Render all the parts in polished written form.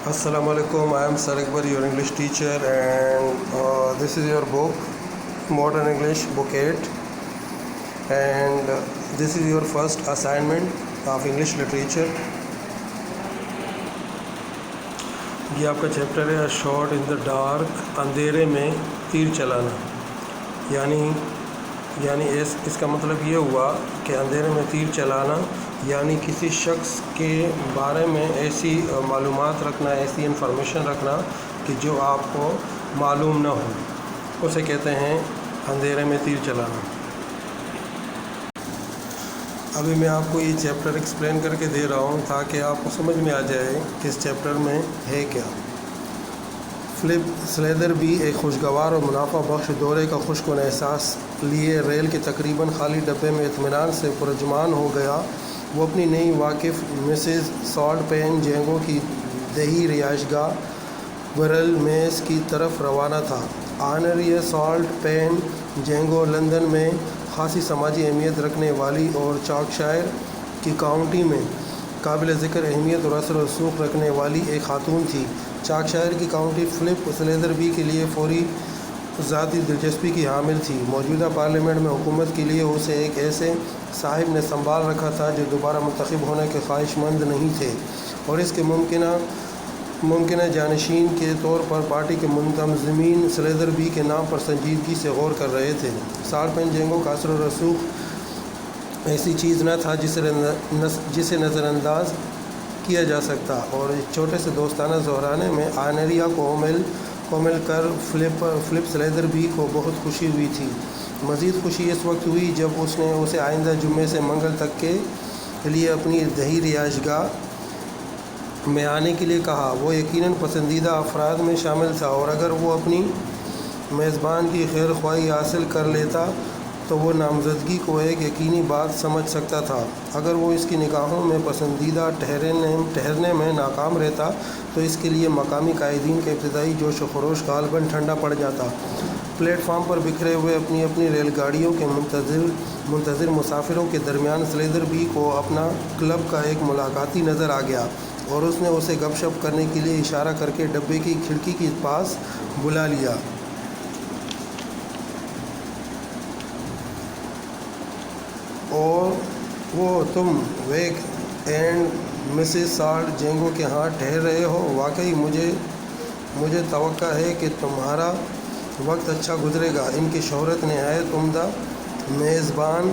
Assalamu alaikum. I am Sir Akbar, your English teacher, and this is your book, Modern English, Book 8, and this is your first assignment of English Literature. یہ آپ کا chapter ہے short in the dark, اندھیرے میں تیر چلانا. یعنی اس کا مطلب یہ ہوا کہ اندھیرے میں تیر چلانا یعنی کسی شخص کے بارے میں ایسی معلومات رکھنا، ایسی انفارمیشن رکھنا کہ جو آپ کو معلوم نہ ہو، اسے کہتے ہیں اندھیرے میں تیر چلانا. ابھی میں آپ کو یہ چیپٹر ایکسپلین کر کے دے رہا ہوں تاکہ آپ کو سمجھ میں آ جائے کہ اس چیپٹر میں ہے کیا. فلپ سلیدر بھی ایک خوشگوار اور منافع بخش دورے کا خوش کن احساس لیے ریل کے تقریباً خالی ڈبے میں اطمینان سے پرجمان ہو گیا. وہ اپنی نئی واقف مسز سالٹ پین جینگو کی دیہی رہائش گاہ ورل میز کی طرف روانہ تھا. آنری سالٹ پین جینگو لندن میں خاصی سماجی اہمیت رکھنے والی اور چارکشائر کی کاؤنٹی میں قابل ذکر اہمیت اور اثر و رسوخ رکھنے والی ایک خاتون تھی. چارکشائر کی کاؤنٹی فلپ سلیدر بی کے لیے فوری ذاتی دلچسپی کی حامل تھی. موجودہ پارلیمنٹ میں حکومت کے لیے اسے ایک ایسے صاحب نے سنبھال رکھا تھا جو دوبارہ منتخب ہونے کے خواہش مند نہیں تھے اور اس کے ممکنہ جانشین کے طور پر پارٹی کے منتظمین سلیدر بی کے نام پر سنجیدگی سے غور کر رہے تھے. سالٹ پین جینگو کا اثر و رسوخ ایسی چیز نہ تھا جسے نظر انداز کیا جا سکتا، اور اس چھوٹے سے دوستانہ زہرانے میں آنریا کو مل کر فلپ سلیدر بی کو بہت خوشی ہوئی تھی. مزید خوشی اس وقت ہوئی جب اس نے اسے آئندہ جمعے سے منگل تک کے لیے اپنی دیہی رہائش گاہ میں آنے کے لیے کہا. وہ یقیناً پسندیدہ افراد میں شامل تھا اور اگر وہ اپنی میزبان کی خیر خواہی حاصل کر لیتا تو وہ نامزدگی کو ایک یقینی بات سمجھ سکتا تھا. اگر وہ اس کی نگاہوں میں پسندیدہ ٹھہرنے میں ناکام رہتا تو اس کے لیے مقامی قائدین کا ابتدائی جوش و خروش غالباً ٹھنڈا پڑ جاتا. پلیٹ فارم پر بکھرے ہوئے اپنی ریل گاڑیوں کے منتظر مسافروں کے درمیان سلیدر بی کو اپنا کلب کا ایک ملاقاتی نظر آ گیا اور اس نے اسے گپ شپ کرنے کے لیے اشارہ کر کے ڈبے کی کھڑکی کے پاس بلا لیا. اور وہ تم ویک اینڈ مسز سالٹ جینگو کے ہاں ٹھہر رہے ہو؟ واقعی مجھے توقع ہے کہ تمہارا وقت اچھا گزرے گا. ان کی شہرت نہایت عمدہ میزبان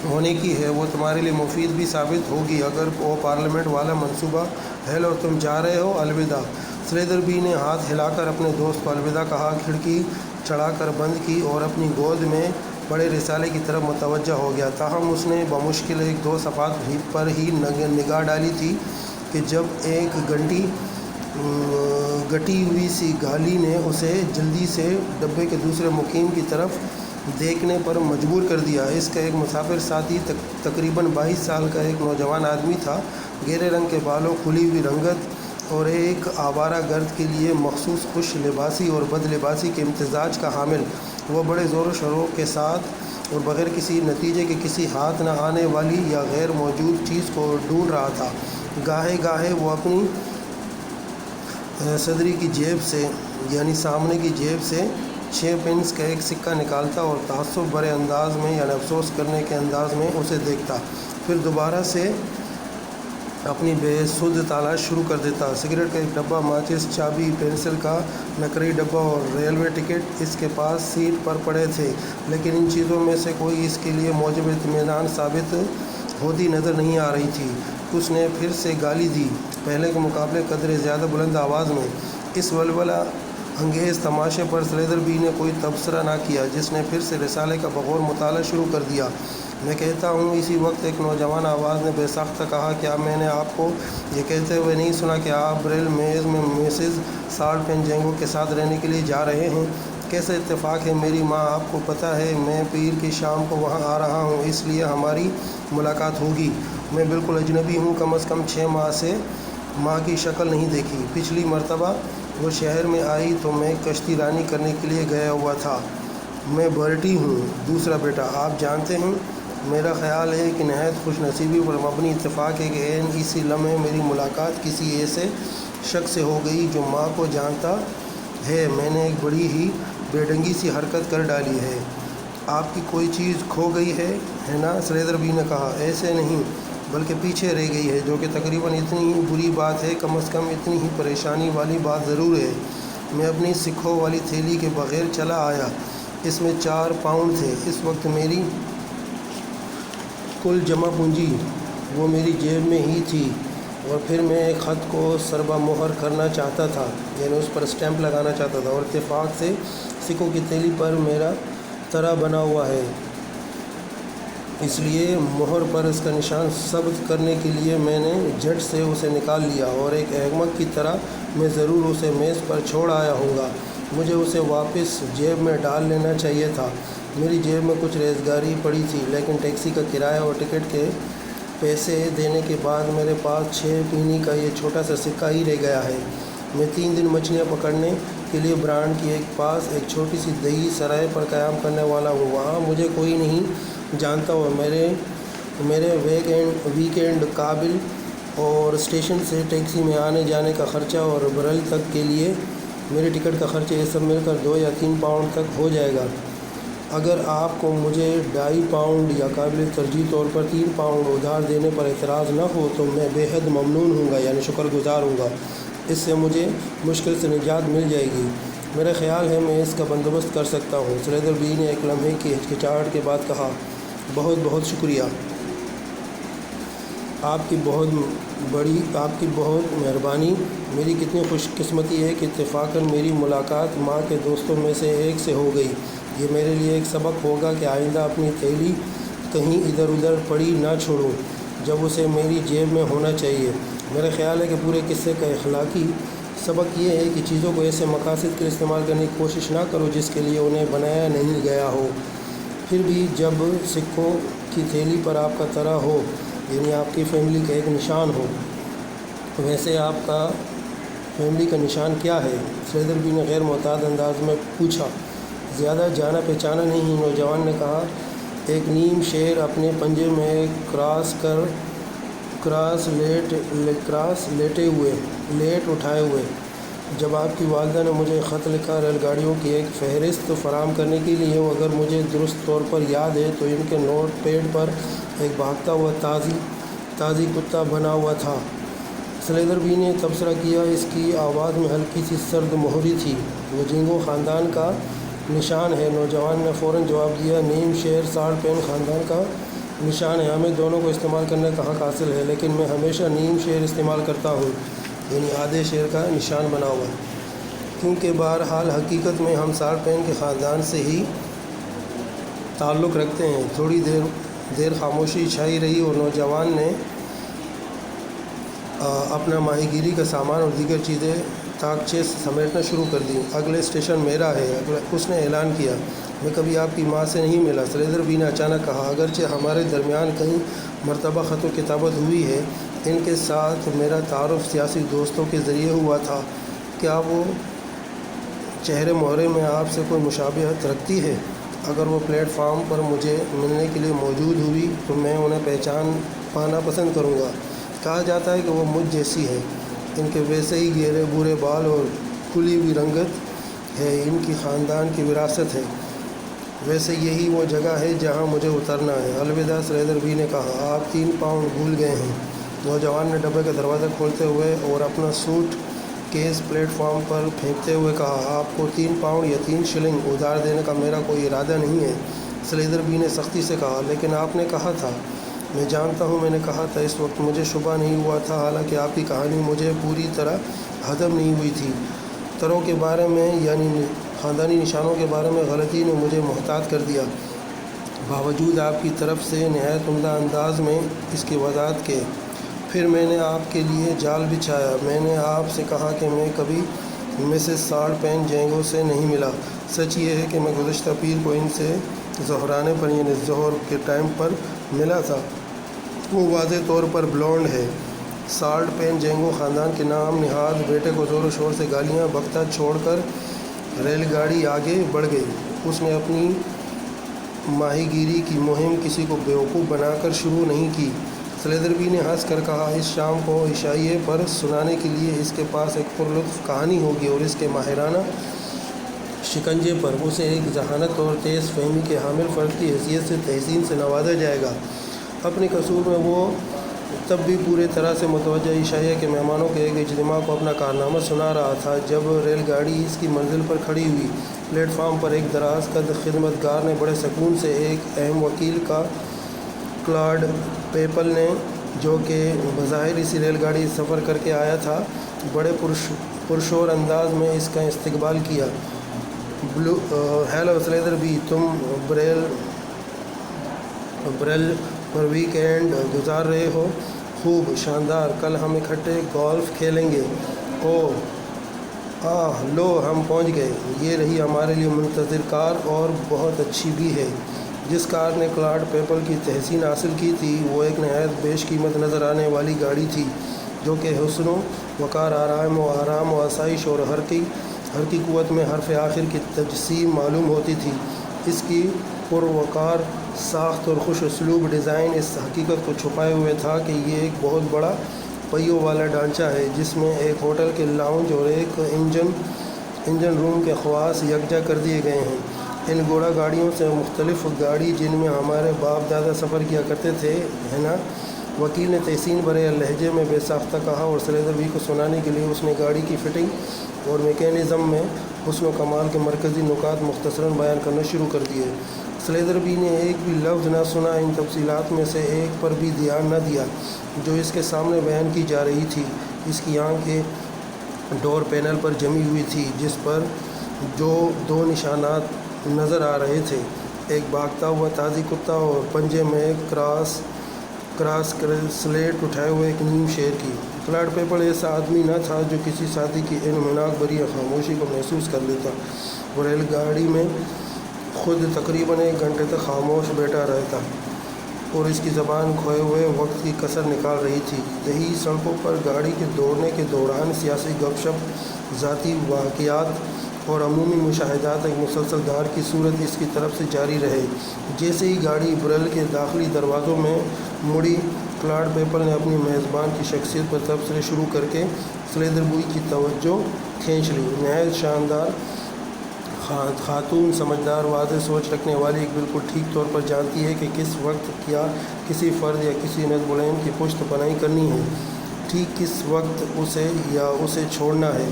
ہونے کی ہے. وہ تمہارے لیے مفید بھی ثابت ہوگی اگر وہ پارلیمنٹ والا منصوبہ حل اور تم جا رہے ہو. الوداع. سلیدر بی نے ہاتھ ہلا کر اپنے دوست کو الوداع کہا، کھڑکی چڑھا کر بند کی اور اپنی گود میں بڑے رسالے کی طرف متوجہ ہو گیا. تاہم اس نے بمشکل ایک دو صفحات پر ہی نگاہ ڈالی تھی کہ جب ایک گٹی ہوئی سی گالی نے اسے جلدی سے ڈبے کے دوسرے مقیم کی طرف دیکھنے پر مجبور کر دیا. اس کا ایک مسافر ساتھی تقریباً 22 سال کا ایک نوجوان آدمی تھا. گہرے رنگ کے بالوں، کھلی ہوئی رنگت اور ایک آوارہ گرد کے لیے مخصوص خوش لباسی اور بد لباسی کے امتزاج کا حامل، وہ بڑے زور و شور کے ساتھ اور بغیر کسی نتیجے کے کسی ہاتھ نہ آنے والی یا غیر موجود چیز کو ڈھونڈ رہا تھا. گاہے وہ اپنی صدری کی جیب سے یعنی سامنے کی جیب سے 6 پنس کا ایک سکہ نکالتا اور تعصب بھرے انداز میں یعنی افسوس کرنے کے انداز میں اسے دیکھتا، پھر دوبارہ سے اپنی بے سود تلاش شروع کر دیتا. سگریٹ کا ایک ڈبہ، ماچس، چابی، پینسل کا نقرئی ڈبہ اور ریلوے ٹکٹ اس کے پاس سیٹ پر پڑے تھے، لیکن ان چیزوں میں سے کوئی اس کے لیے موجب اطمینان ثابت ہوتی نظر نہیں آ رہی تھی. اس نے پھر سے گالی دی، پہلے کے مقابلے قدرے زیادہ بلند آواز میں. اس ولولہ انگیز تماشے پر سلیدر بی نے کوئی تبصرہ نہ کیا، جس نے پھر سے رسالے کا بغور مطالعہ شروع کر دیا. میں کہتا ہوں، اسی وقت ایک نوجوان آواز نے بے ساختہ کہا، کیا میں نے آپ کو یہ کہتے ہوئے نہیں سنا کہ آپ ریل میز میں مسز سالٹ پین جینگو کے ساتھ رہنے کے لیے جا رہے ہیں؟ کیسا اتفاق ہے میری ماں، آپ کو پتہ ہے میں پیر کی شام کو وہاں آ رہا ہوں، اس لیے ہماری ملاقات ہوگی. میں بالکل اجنبی ہوں، کم از کم 6 ماہ سے ماں کی شکل نہیں دیکھی. پچھلی مرتبہ وہ شہر میں آئی تو میں کشتی رانی کرنے کے لیے گیا ہوا تھا. میں برٹی ہوں. دوسرا بیٹا، آپ جانتے ہیں میرا خیال ہے کہ نہایت خوش نصیبی پر مبنی اتفاق ہے کہ اسی لمحے میری ملاقات کسی ایسے شک سے ہو گئی جو ماں کو جانتا ہے میں نے ایک بڑی ہی بے ڈنگی سی حرکت کر ڈالی ہے۔ آپ کی کوئی چیز کھو گئی ہے نا؟ سلیدر بی نے کہا۔ ایسے نہیں، بلکہ پیچھے رہ گئی ہے، جو کہ تقریباً اتنی ہی بری بات ہے، کم از کم اتنی ہی پریشانی والی بات ضرور ہے۔ میں اپنی سکھوں والی تھیلی کے بغیر چلا آیا، اس میں 4 پاؤنڈ تھے۔ اس وقت میری کل جمع پونجی وہ میری جیب میں ہی تھی، اور پھر میں ایک خط کو ضربہ مہر کرنا چاہتا تھا، یعنی اس پر اسٹیمپ لگانا چاہتا تھا، اور اتفاق سے سکھوں کی تھیلی پر میرا طرح بنا ہوا ہے، اس لیے مہر پر اس کا نشان ثبت کرنے کے لیے میں نے جھٹ سے اسے نکال لیا، اور ایک احمق کی طرح میں ضرور اسے میز پر چھوڑ آیا ہوں گا۔ مجھے اسے واپس جیب میں ڈال لینا چاہیے تھا۔ میری جیب میں کچھ ریزگاری پڑی تھی، لیکن ٹیکسی کا کرایہ اور ٹکٹ کے پیسے دینے کے بعد میرے پاس 6 پینی کا یہ چھوٹا سا سکہ ہی رہ گیا ہے۔ میں 3 دن مچھلیاں پکڑنے کے لیے برانڈ کی پاس ایک چھوٹی سی دیہی سرائے پر قیام کرنے والا ہوں۔ وہاں مجھے کوئی نہیں جانتا، اور میرے ویکینڈ قابل اور اسٹیشن سے ٹیکسی میں آنے جانے کا خرچہ اور برل تک کے لیے میرے ٹکٹ کا خرچہ، یہ سب مل کر 2 یا 3 پاؤنڈ تک ہو جائے گا۔ اگر آپ کو مجھے 2.5 پاؤنڈ یا قابل ترجیح طور پر 3 پاؤنڈ ادھار دینے پر اعتراض نہ ہو تو میں بے حد ممنون ہوں گا، یعنی شکر گزار ہوں گا۔ اس سے مجھے مشکل سے نجات مل جائے گی۔ میرا خیال ہے میں اس کا بندوبست کر سکتا ہوں۔ سلیدر بی نے ایک لمحے کی ہچکچاہٹ کے بعد کہا، بہت بہت شکریہ، آپ کی بہت مہربانی۔ میری کتنی خوش قسمتی ہے کہ اتفاقاً میری ملاقات ماں کے دوستوں میں سے ایک سے ہو گئی۔ یہ میرے لیے ایک سبق ہوگا کہ آئندہ اپنی تھیلی کہیں ادھر ادھر پڑی نہ چھوڑوں جب اسے میری جیب میں ہونا چاہیے۔ میرا خیال ہے کہ پورے قصے کا اخلاقی سبق یہ ہے کہ چیزوں کو ایسے مقاصد کے لیے استعمال کرنے کی کوشش نہ کرو جس کے لیے انہیں بنایا نہیں گیا ہو۔ پھر بھی جب سکھوں کی تھیلی پر آپ کا طرح ہو، یعنی آپ کی فیملی کا ایک نشان ہو، ویسے آپ کا فیملی کا نشان کیا ہے؟ سلیدر بی نے غیر معتاد انداز میں پوچھا۔ زیادہ جانا پہچانا نہیں، نوجوان نے کہا۔ ایک نیم شیر اپنے پنجے میں لیٹ اٹھائے ہوئے۔ جب آپ کی والدہ نے مجھے خط لکھا ریل گاڑیوں کی ایک فہرست فراہم کرنے کے لیے، اگر مجھے درست طور پر یاد ہے تو ان کے نوٹ پیڈ پر ایک بھاگتا ہوا تازی کتا بنا ہوا تھا۔ سلیدر بی نے تبصرہ کیا۔ اس کی آواز میں ہلکی سی سرد مہری تھی۔ وہ جینگو خاندان کا نشان ہے۔ نوجوان نے فوراً جواب دیا، نیم شیر سالٹ پین خاندان کا نشان ہے۔ ہمیں دونوں کو استعمال کرنے کا حق حاصل ہے، لیکن میں ہمیشہ نیم شیر استعمال کرتا ہوں، یعنی آدھے شیر کا نشان بنا ہوا، کیونکہ بہرحال حقیقت میں ہم سالٹ پین کے خاندان سے ہی تعلق رکھتے ہیں۔ تھوڑی دیر خاموشی چھائی رہی اور نوجوان نے اپنا ماہی گیری کا سامان اور دیگر چیزیں طاقچے سمیٹنا شروع کر دی۔ اگلے اسٹیشن میرا ہے، اس نے اعلان کیا۔ میں کبھی آپ کی ماں سے نہیں ملا، سلیدر بی نے اچانک کہا۔ اگرچہ ہمارے درمیان کئی مرتبہ خط و کتابت ہوئی ہے، ان کے ساتھ میرا تعارف سیاسی دوستوں کے ذریعے ہوا تھا۔ کیا وہ چہرے مہرے میں آپ سے کوئی مشابہت رکھتی ہے؟ اگر وہ پلیٹ فارم پر مجھے ملنے کے لیے موجود ہوئی تو میں انہیں پہچان پانا پسند کروں گا۔ کہا جاتا ہے کہ وہ مجھ جیسی ہے۔ ان کے ویسے ہی گہرے بھورے بال اور کھلی ہوئی رنگت ہے، ان کی خاندان کی وراثت ہے۔ ویسے یہی وہ جگہ ہے جہاں مجھے اترنا ہے۔ الوداع، سلیدر بی نے کہا۔ آپ 3 پاؤنڈ بھول گئے ہیں۔ نوجوان نے ڈبے کا دروازہ کھولتے ہوئے اور اپنا سوٹ کیس پلیٹ فارم پر پھینکتے ہوئے کہا، آپ کو 3 پاؤنڈ یا 3 شلنگ ادھار دینے کا میرا کوئی ارادہ نہیں ہے۔ سلیدر بی نے سختی سے کہا، لیکن آپ نے کہا تھا۔ میں جانتا ہوں، میں نے کہا تھا۔ اس وقت مجھے شبہ نہیں ہوا تھا، حالانکہ آپ کی کہانی مجھے پوری طرح ہضم نہیں ہوئی تھی۔ طروں کے بارے میں، یعنی خاندانی نشانوں کے بارے میں غلطی نے مجھے محتاط کر دیا۔ باوجود آپ کی طرف سے نہایت عمدہ انداز میں اس کی وضاحت کے، پھر میں نے آپ کے لیے جال بچھایا۔ میں نے آپ سے کہا کہ میں کبھی مسز سالٹ پین جینگو سے نہیں ملا۔ سچ یہ ہے کہ میں گزشتہ پیر کو ان سے ظہرانے پر، یعنی ظہر کے ٹائم پر ملا تھا۔ وہ واضح طور پر بلونڈ ہے۔ سالٹ پین جینگو خاندان کے نام نہاد بیٹے کو زور و شور سے گالیاں بکتا چھوڑ کر ریل گاڑی آگے بڑھ گئی۔ اس نے اپنی ماہی گیری کی مہم کسی کو بیوقوف بنا کر شروع نہیں کی۔ سلیدربی نے ہنس کر کہا، اس شام کو عشائیے پر سنانے کے لیے اس کے پاس ایک پرلطف کہانی ہوگی اور اس کے ماہرانہ شکنجے پر اسے ایک ذہانت اور تیز فہمی کے حامل فرد کی حیثیت سے تحسین سے نوازا جائے گا۔ اپنے قصور میں وہ تب بھی پورے طرح سے متوجہ عشائیہ کے مہمانوں کے ایک اجتماع کو اپنا کارنامہ سنا رہا تھا جب ریل گاڑی اس کی منزل پر کھڑی ہوئی۔ پلیٹ فارم پر ایک دراز قد خدمتگار نے بڑے سکون سے ایک اہم وکیل کا کلاڈ پیپل نے، جو کہ بظاہر اسی ریل گاڑی سفر کر کے آیا تھا، بڑے پرشور انداز میں اس کا استقبال کیا۔ ہیلو سلیدربی، تم بریل پر ویک اینڈ گزار رہے ہو؟ خوب، شاندار، کل ہم اکٹھے گولف کھیلیں گے۔ لو ہم پہنچ گئے، یہ رہی ہمارے لیے منتظر کار، اور بہت اچھی بھی ہے۔ جس کار نے کلاڈ پیپل کی تحسین حاصل کی تھی وہ ایک نہایت بیش قیمت نظر آنے والی گاڑی تھی، جو کہ حسن و وقار، آرام و آسائش اور ہر کی قوت میں حرف آخر کی تجسیم معلوم ہوتی تھی۔ اس کی پروقار ساخت اور خوش اسلوب ڈیزائن اس حقیقت کو چھپائے ہوئے تھا کہ یہ ایک بہت بڑا پہیوں والا ڈھانچہ ہے جس میں ایک ہوٹل کے لاؤنج اور ایک انجن روم کے خواص یکجا کر دیے گئے ہیں۔ ان گھوڑا گاڑیوں سے مختلف گاڑی جن میں ہمارے باپ دادا سفر کیا کرتے تھے، ہے نا؟ وکیل نے تحسین بھرے لہجے میں بے ساختہ کہا، اور سلیدربی کو سنانے کے لیے اس نے گاڑی کی فٹنگ اور میکینزم میں حسن و کمال کے مرکزی نکات مختصراً بیان کرنا شروع کر دیے۔ سلیدربی نے ایک بھی لفظ نہ سنا، ان تفصیلات میں سے ایک پر بھی دھیان نہ دیا جو اس کے سامنے بیان کی جا رہی تھی۔ اس کی آنکھ ایک ڈور پینل پر جمی ہوئی تھی جس پر جو دو نشانات نظر آ رہے تھے، ایک بھاگتا ہوا تازی کتا اور پنجے میں ایک کراس سلیٹ اٹھائے ہوئے ایک نیم شیر کی۔ کلاڈ پیپل ایسا آدمی نہ تھا جو کسی شادی کی انمناک بری خاموشی کو محسوس کر لیتا۔ وہ ریل گاڑی میں خود تقریباً 1 گھنٹے تک خاموش بیٹھا رہتا اور اس کی زبان کھوئے ہوئے وقت کی کسر نکال رہی تھی۔ دیہی سڑکوں پر گاڑی کے دوڑنے کے دوران سیاسی گپ شپ، ذاتی واقعات اور عمومی مشاہدات ایک مسلسل دھار کی صورت اس کی طرف سے جاری رہے۔ جیسے ہی گاڑی بریل کے داخلی دروازوں میں مڑی، کلاڈ پیپل نے اپنی میزبان کی شخصیت پر تبصرے شروع کر کے سلیدربی کی توجہ کھینچ لی۔ نہایت شاندار خاتون، سمجھدار، واضح سوچ رکھنے والی، ایک بالکل ٹھیک طور پر جانتی ہے کہ کس وقت کیا کسی فرد یا کسی نظم العین کی پشت پناہی کرنی ہے، ٹھیک کس وقت اسے چھوڑنا ہے۔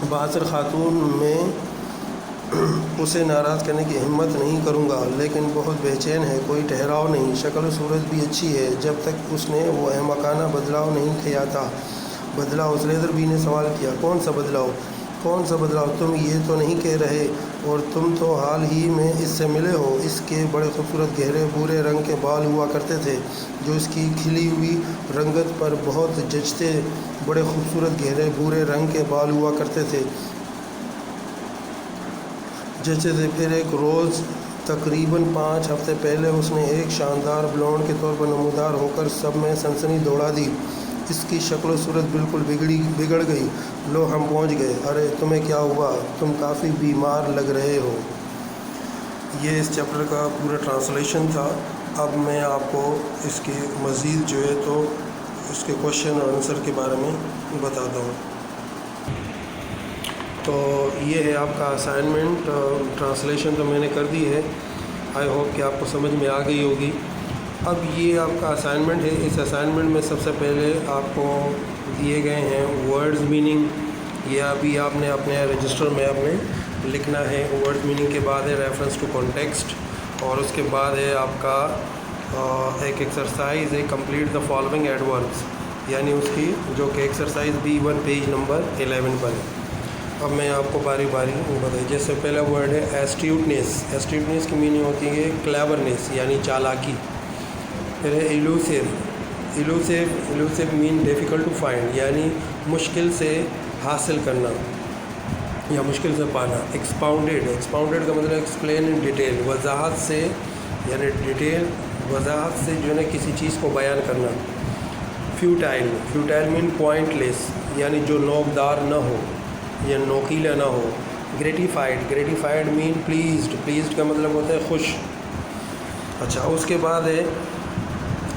بااثر خاتون، میں اسے ناراض کرنے کی ہمت نہیں کروں گا، لیکن بہت بے چین ہے، کوئی ٹھہراؤ نہیں، شکل و صورت بھی اچھی ہے۔ جب تک اس نے وہ احمقانہ بدلاؤ نہیں کیا تھا۔ بدلاؤ؟ سلیدربی نے سوال کیا۔ کون سا بدلاؤ؟ تم یہ تو نہیں کہہ رہے، اور تم تو حال ہی میں اس سے ملے ہو۔ اس کے بڑے خوبصورت گہرے بھورے رنگ کے بال ہوا کرتے تھے جو اس کی کھلی ہوئی رنگت پر بہت جچتے۔ بڑے خوبصورت گہرے بھورے رنگ کے بال ہوا کرتے تھے پھر ایک روز تقریباً 5 ہفتے پہلے اس نے ایک شاندار بلونڈ کے طور پر نمودار ہو کر سب میں سنسنی دوڑا دی۔ اس کی شکل و صورت بالکل بگڑ گئی۔ لو ہم پہنچ گئے۔ ارے تمہیں کیا ہوا؟ تم کافی بیمار لگ رہے ہو۔ یہ اس چیپٹر کا پورا ٹرانسلیشن تھا۔ اب میں آپ کو اس کی مزید جو ہے تو اس کے کوشچن اور آنسر کے بارے میں بتاتا ہوں۔ تو یہ ہے آپ کا اسائنمنٹ۔ ٹرانسلیشن تو میں نے کر دی ہے، آئی ہوپ کہ آپ کو سمجھ میں آ گئی ہوگی۔ اب یہ آپ کا اسائنمنٹ ہے۔ اس اسائنمنٹ میں سب سے پہلے آپ کو دیے گئے ہیں ورڈز میننگ۔ یہ ابھی آپ نے اپنے رجسٹر میں لکھنا ہے۔ ورڈز میننگ کے بعد ہے ریفرنس ٹو کانٹیکسٹ، اور اس کے بعد ہے آپ کا ایک ایکسرسائز ہے، کمپلیٹ دا فالوئنگ ایڈوربس، یعنی اس کی جو کہ ایکسرسائز B1 پیج نمبر 11 پر ہے۔ اب میں آپ کو باری باری بتائی۔ جیسے پہلا ورڈ ہے ایسٹیوٹنیس۔ ایسٹیوٹنیس کی میننگ ہوتی ہے کلیورنیس، یعنی چالاکی۔ پھر ہے ایلوسیو مین ڈیفیکلٹ ٹو فائنڈ، یعنی مشکل سے حاصل کرنا یا مشکل سے پانا۔ ایکسپاؤنڈیڈ کا مطلب ایکسپلین ان ڈیٹیل، وضاحت سے، یعنی وضاحت سے جو ہے کسی چیز کو بیان کرنا۔ فیوٹائل مین پوائنٹ لیس، یعنی جو نوکدار نہ ہو یا نوکیلا نہ ہو۔ گریٹیفائڈ مین پلیزڈ کا مطلب ہوتا ہے خوش۔ اچھا، اس کے بعد ہے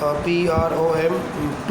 PROMP